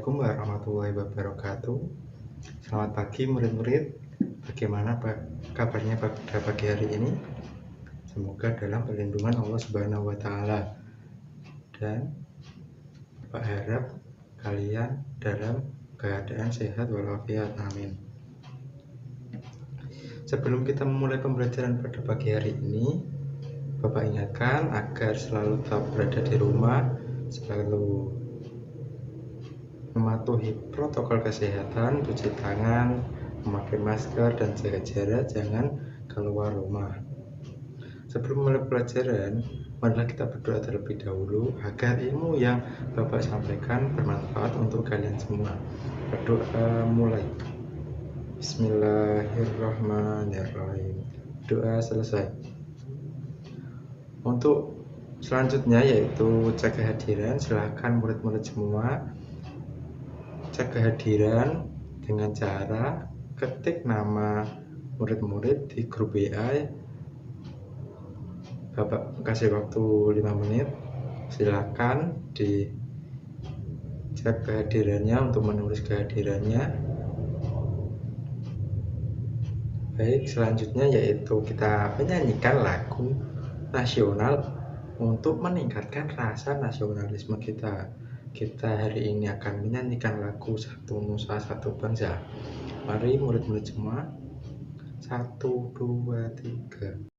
Assalamualaikum warahmatullahi wabarakatuh. Selamat pagi murid-murid. Bagaimana kabarnya pada pagi hari ini? Semoga dalam perlindungan Allah Subhanahu wa Ta'ala. Dan Bapak harap kalian dalam keadaan sehat walafiat. Amin. Sebelum kita memulai pembelajaran pada pagi hari ini, Bapak ingatkan agar selalu tetap berada di rumah, selalu mematuhi protokol kesehatan, cuci tangan, memakai masker, dan jaga jarak, jangan keluar rumah. Sebelum mulai pelajaran, marilah kita berdoa terlebih dahulu agar ilmu yang Bapak sampaikan bermanfaat untuk kalian semua. Berdoa mulai. Bismillahirrahmanirrahim. Doa selesai. Untuk selanjutnya yaitu cek kehadiran, silakan murid-murid semua cek kehadiran dengan cara ketik nama murid-murid di grup WA. Bapak kasih waktu 5 menit. Silakan di cek kehadirannya untuk menulis kehadirannya. Baik, selanjutnya yaitu kita menyanyikan lagu nasional untuk meningkatkan rasa nasionalisme kita. Kita hari ini akan menyanyikan lagu Satu Nusa Satu Bangsa. Mari murid-murid semua, 1, 2, 3.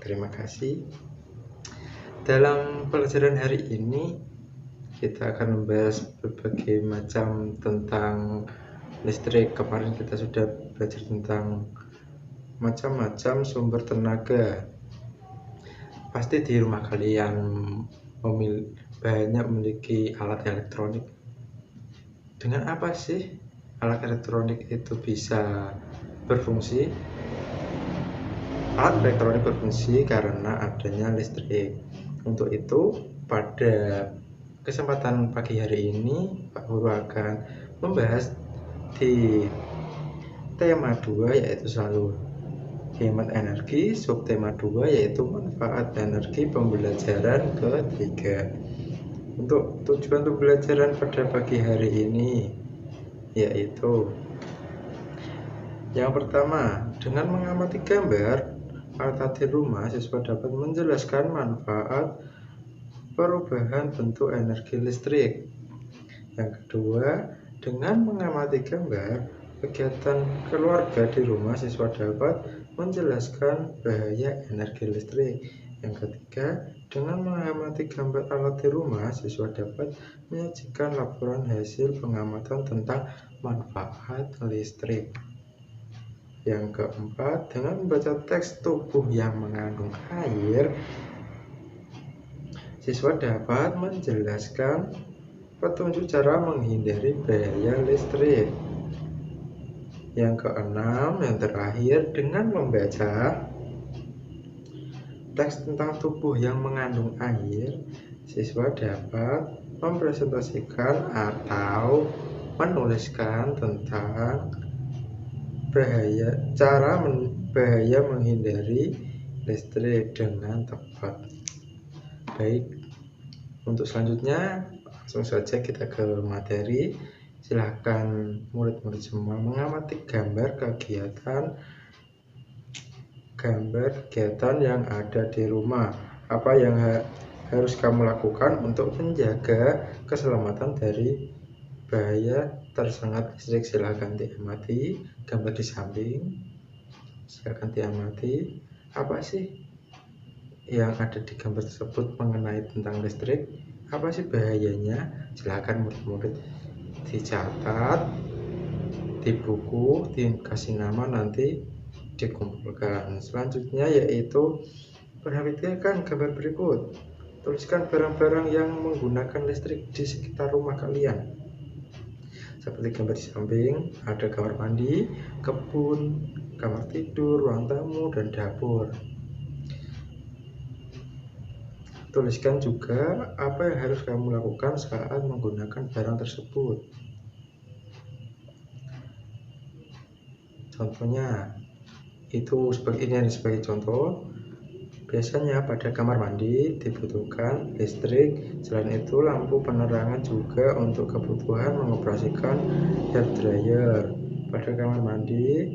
Terima kasih. Dalam pelajaran hari ini kita akan membahas berbagai macam tentang listrik. Kemarin kita sudah belajar tentang macam-macam sumber tenaga. Pasti di rumah kalian banyak memiliki alat elektronik. Dengan apa sih alat elektronik itu bisa berfungsi? Alat elektronik berfungsi karena adanya listrik. Untuk itu, pada kesempatan pagi hari ini, Pak Guru akan membahas di tema 2 yaitu selalu hemat energi, subtema 2 yaitu manfaat energi pembelajaran ketiga. Untuk tujuan pembelajaran pada pagi hari ini yaitu yang pertama, dengan mengamati gambar alat di rumah, siswa dapat menjelaskan manfaat perubahan bentuk energi listrik. Yang kedua, dengan mengamati gambar kegiatan keluarga di rumah, siswa dapat menjelaskan bahaya energi listrik. Yang ketiga, dengan mengamati gambar alat di rumah, siswa dapat menyajikan laporan hasil pengamatan tentang manfaat listrik. Yang keempat, dengan membaca teks tubuh yang mengandung air, siswa dapat menjelaskan petunjuk cara menghindari bahaya listrik. Yang keenam, yang terakhir, dengan membaca teks tentang tubuh yang mengandung air, siswa dapat mempresentasikan atau menuliskan tentang bahaya menghindari listrik dengan tepat. Baik, untuk selanjutnya langsung saja kita ke materi. Silahkan murid-murid semua mengamati gambar kegiatan yang ada di rumah. Apa yang harus kamu lakukan untuk menjaga keselamatan dari bahaya tersengat listrik? Silahkan diamati gambar di samping. Silahkan diamati apa sih yang ada di gambar tersebut mengenai tentang listrik, apa sih bahayanya. Silahkan murid-murid dicatat di buku, dikasih nama, nanti dikumpulkan. Selanjutnya yaitu perhatikan gambar berikut. Tuliskan barang-barang yang menggunakan listrik di sekitar rumah kalian. Seperti gambar di samping, ada kamar mandi, kebun, kamar tidur, ruang tamu, dan dapur. Tuliskan juga apa yang harus kamu lakukan saat menggunakan barang tersebut. Contohnya, itu sebagai contoh. Biasanya pada kamar mandi dibutuhkan listrik. Selain itu, lampu penerangan juga untuk kebutuhan mengoperasikan hair dryer. Pada kamar mandi,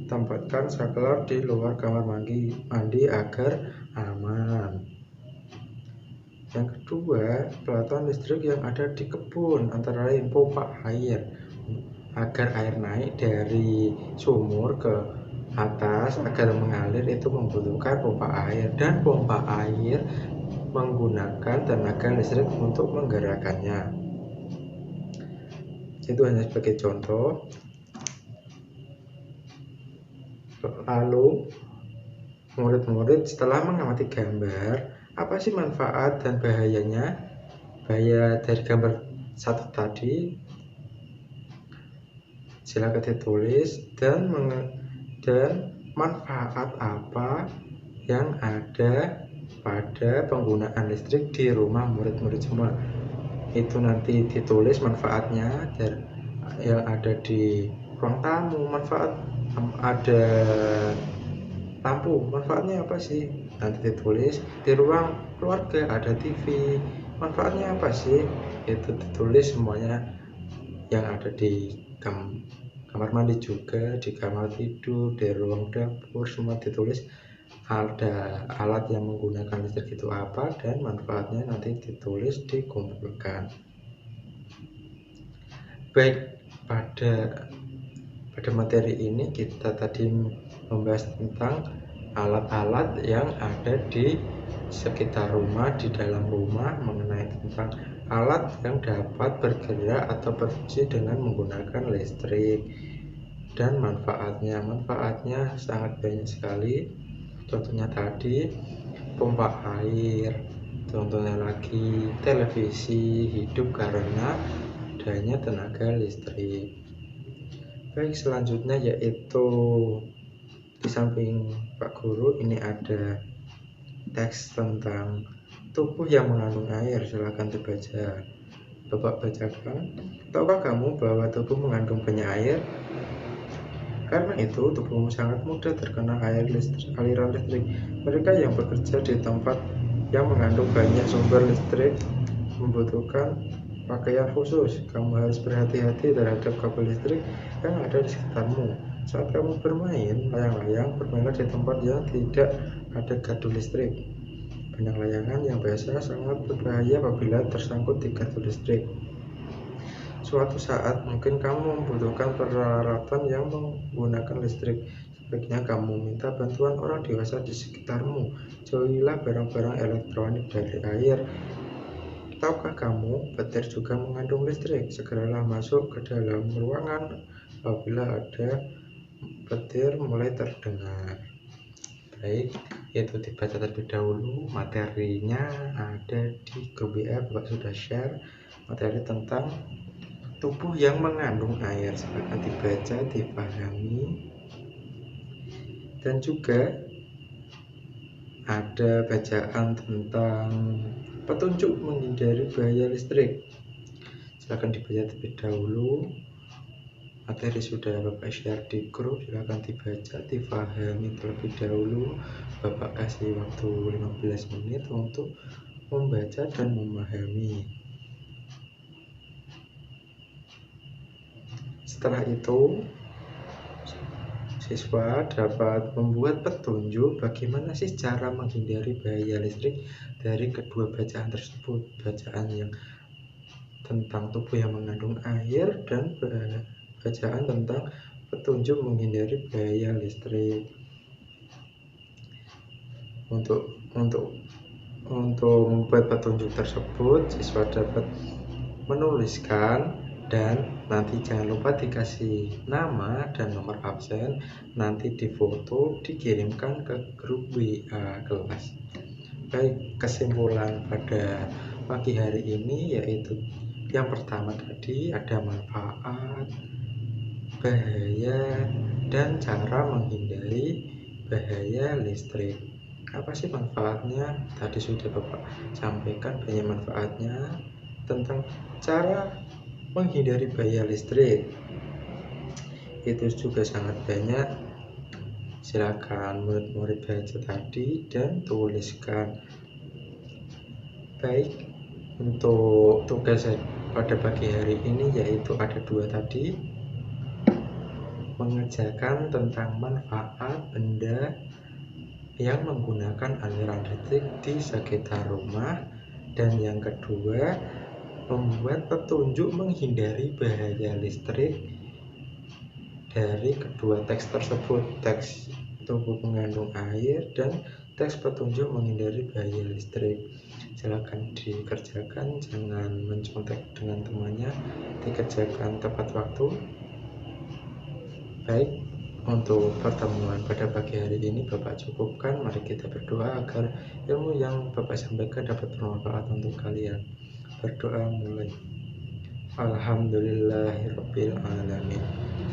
tempatkan saklar di luar kamar mandi agar aman. Yang kedua, pelatuhan listrik yang ada di kebun, antara lain pompa air. Agar air naik dari sumur ke atas agar mengalir, itu membutuhkan pompa air, dan pompa air menggunakan tenaga listrik untuk menggerakkannya. Itu hanya sebagai contoh. Lalu murid-murid setelah mengamati gambar, apa sih manfaat dan bahayanya? Bahaya dari gambar satu tadi silakan ditulis, dan manfaat apa yang ada pada penggunaan listrik di rumah murid-murid semua. Itu nanti ditulis manfaatnya. Dan yang ada di ruang tamu, manfaat ada lampu, manfaatnya apa sih? Nanti ditulis. Di ruang keluarga ada TV, manfaatnya apa sih? Itu ditulis semuanya. Yang ada di kamar mandi juga, di kamar tidur, di ruang dapur, semua ditulis. Ada alat yang menggunakan listrik itu apa, dan manfaatnya nanti ditulis, dikumpulkan. Baik, pada materi ini kita tadi membahas tentang alat-alat yang ada di sekitar rumah, di dalam rumah, mengenai tentang alat yang dapat bergerak atau berfungsi dengan menggunakan listrik dan manfaatnya. Manfaatnya sangat banyak sekali. Contohnya tadi pompa air, contohnya lagi televisi hidup karena adanya tenaga listrik. Baik, selanjutnya yaitu di samping Pak Guru ini ada teks tentang tubuh yang mengandung air. Silakan dibaca. Bapak bacakan. Tahukah kamu bahwa tubuh mengandung banyak air? Karena itu, tubuhmu sangat mudah terkena aliran listrik. Mereka yang bekerja di tempat yang mengandung banyak sumber listrik membutuhkan pakaian khusus. Kamu harus berhati-hati terhadap kabel listrik yang ada di sekitarmu. Saat kamu bermain layang-layang, bermainlah di tempat yang tidak ada gardu listrik. Banyak layangan yang biasa sangat berbahaya apabila tersangkut di gardu listrik. Suatu saat mungkin kamu membutuhkan peralatan yang menggunakan listrik. Sebaiknya kamu minta bantuan orang dewasa di sekitarmu. Jauhilah barang-barang elektronik dari air. Tahukah kamu, petir juga mengandung listrik? Segeralah masuk ke dalam ruangan apabila ada petir mulai terdengar. Baik, itu dibaca terlebih dahulu. Materinya ada di grup WA, Bapak sudah share materi tentang tubuh yang mengandung air. Silakan dibaca, dipahami. Dan juga ada bacaan tentang petunjuk menghindari bahaya listrik. Silakan dibaca terlebih dahulu. Materi sudah Bapak share di grup, silakan dibaca, dipahami terlebih dahulu. Bapak kasih waktu 15 menit untuk membaca dan memahami. Setelah itu Siswa dapat membuat petunjuk bagaimana sih cara menghindari bahaya listrik dari kedua bacaan tersebut. Bacaan yang tentang tubuh yang mengandung air dan bacaan tentang petunjuk menghindari bahaya listrik. Untuk membuat petunjuk tersebut, siswa dapat menuliskan, dan nanti jangan lupa dikasih nama dan nomor absen, nanti difoto, dikirimkan ke grup WA kelas. Baik, kesimpulan pada pagi hari ini yaitu yang pertama tadi ada manfaat, bahaya, dan cara menghindari bahaya listrik. Apa sih manfaatnya? Tadi sudah Bapak sampaikan banyak manfaatnya tentang cara menghindari bahaya listrik. Itu juga sangat banyak. Silakan murid-murid baca tadi dan tuliskan. Baik, untuk tugas pada pagi hari ini yaitu ada 2 tadi, mengerjakan tentang manfaat benda yang menggunakan aliran listrik di sekitar rumah, dan yang kedua membuat petunjuk menghindari bahaya listrik dari kedua teks tersebut, teks tubuh mengandung air dan teks petunjuk menghindari bahaya listrik. Silakan dikerjakan, jangan mencontek dengan temannya, dikerjakan tepat waktu. Baik, untuk pertemuan pada pagi hari ini Bapak cukupkan. Mari kita berdoa agar ilmu yang Bapak sampaikan dapat bermanfaat untuk kalian. Berdoa mulai. Alhamdulillahirabbil alamin.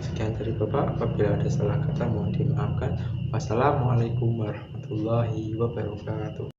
Sekian dari Bapak, apabila ada salah kata mohon dimaafkan. Wassalamualaikum warahmatullahi wabarakatuh.